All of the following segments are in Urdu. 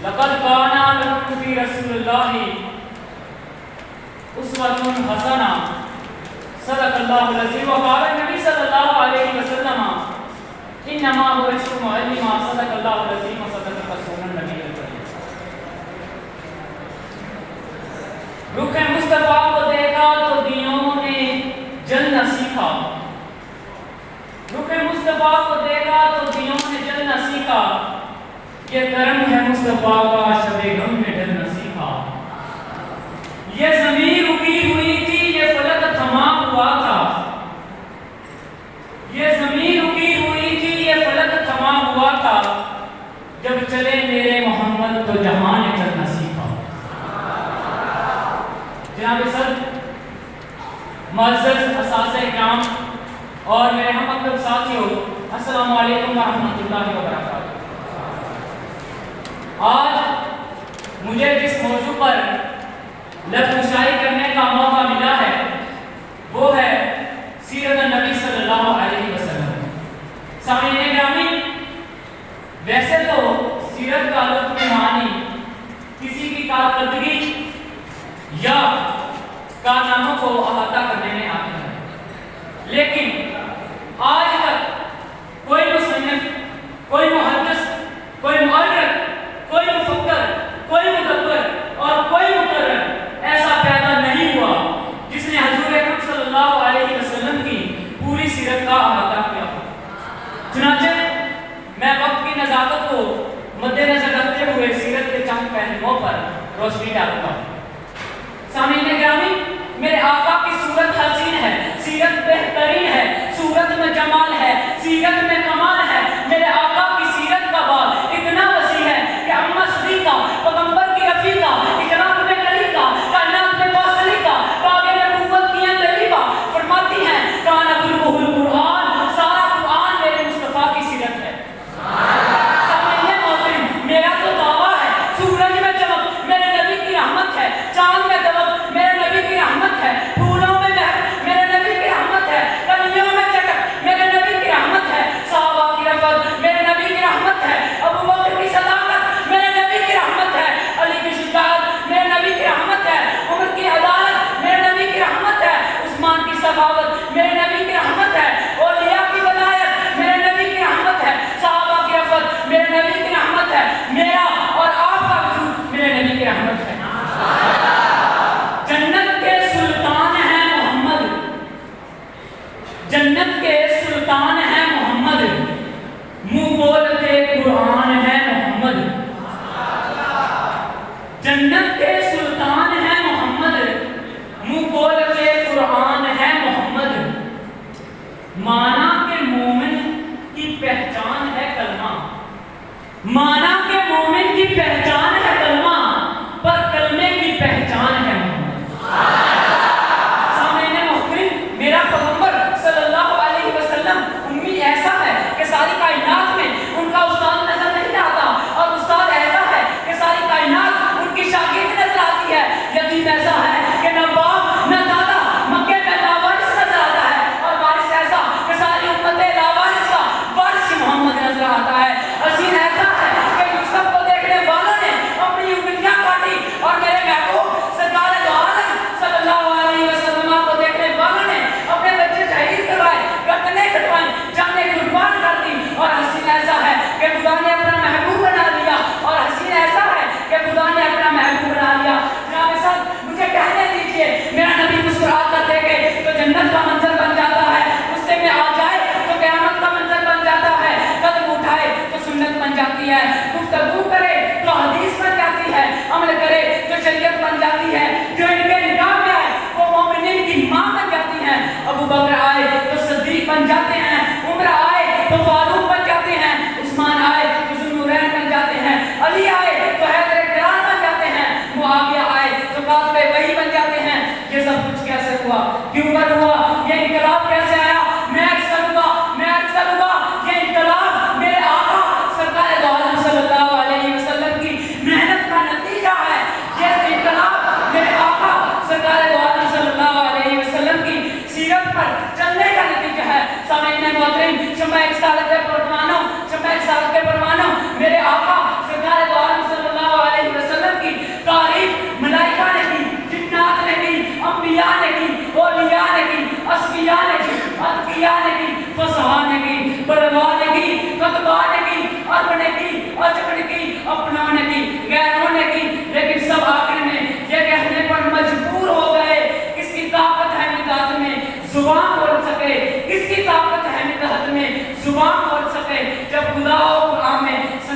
لقد کان لکم فی رسول اللہ اسوۃ حسنہ صدق اللہ العظیم وقال نبی صلی اللہ علیہ وسلم انما بعثت معلما صدق اللہ العظیم وصدق رسول النبی الکریم. رخ مصطفیٰ کو دیکھا تو دینوں نے جلنا سیکھا. رخ مصطفیٰ کو دیکھا تو دینوں نے جلنا سیکھا. یہ کرم ہے مصطفیٰ کا شب غم میں ڈرنا سیکھا. یہ زمین رکی ہوئی تھی یہ فلک تھما ہوا تھا. یہ زمین رکی ہوئی تھی یہ فلک تھما ہوا تھا. جب چلے میرے محمد تو جہاں نے چلنا سیکھا. جناب صدر معزز اساتذہ کرام اور میرے ہم مکتب ساتھیوں، السلام علیکم ورحمۃ اللہ وبرکاتہ. آج مجھے جس موضوع پر لفظ کرنے کا موقع ملا ہے وہ ہے سیرت النبی صلی اللہ علیہ وسلم. سامعین گرامی، ویسے تو سیرت کا لفظ معنی کسی کی کارکردگی یا کارناموں کو احاطہ کرنے میں آتا ہے، لیکن آج تک کوئی مصنف، کوئی محدث، کوئی مؤرخ، کوئی مفکر، کوئی مدبر اور کوئی مقرر ایسا پیدا نہیں ہوا جس نے حضور اکرم صلی اللہ علیہ وسلم کی پوری سیرت کا احاطہ کیا ہو. چنانچہ میں وقت کی نزاکت کو مد نظر رکھتے ہوئے سیرت کے چند پہلوؤں پر روشنی ڈالتا ہوں. سامعین گرامی، میرے آقا کی صورت حسین ہے، سیرت بہترین ہے، صورت میں جمال ہے، سیرت میں کمال ہے. میرے آقا کی سیرت کا باب اتنا وسیع ہے کہ اماں صدیقہ پیغمبر کی رفیقہ اقراء میں کلیقہ کائنات میں باصلیقہ باغ نبوت کی طیبہ فرماتی ہیں کان قلبہ القرآن، سارا قرآن میرے مصطفیٰ کی سیرت ہے. سامعین محترم، میرا تو دعویٰ ہے سورج میں چمک میرے نبی کی رحمت ہے، چاند میں دبک میرے نبی کی رحمت ہے، پھولوں میں مہک میرے نبی کی رحمت ہے، کلیوں میں چٹک میرے نبی کی رحمت ہے، صحابہ کی رفت میرے نبی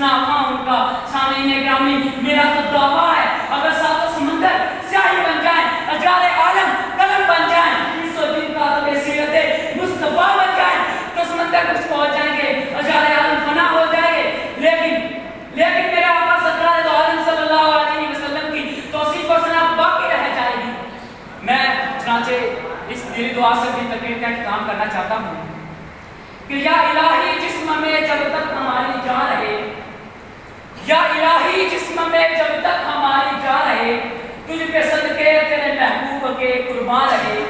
حسنا خان ان کا سامعین گرامی میرا تو دعویٰ ہے اگر ساتوں سمندر سیاہی بن جائیں اجرار عالم قلم بن جائیں 300 دن کا تو سیرت مصطفیٰ بن جائیں تو سمندر کچھ پہنچ جائیں گے اجرار عالم فنا ہو جائیں گے لیکن میرے آقا سرکار دو عالم صلی اللہ علیہ وسلم کی توصیف و ثنا باقی رہ جائے گی. میں چنانچہ اس دلی دعا سے بھی تقریر کا اختتام کرنا چاہتا ہوں کہ یا الہی جسم میں جب تک ہماری جان رہے یا الہی جسم میں جب تک ہماری جان رہے تجھ پہ صدقے تیرے محبوب کے قربان رہے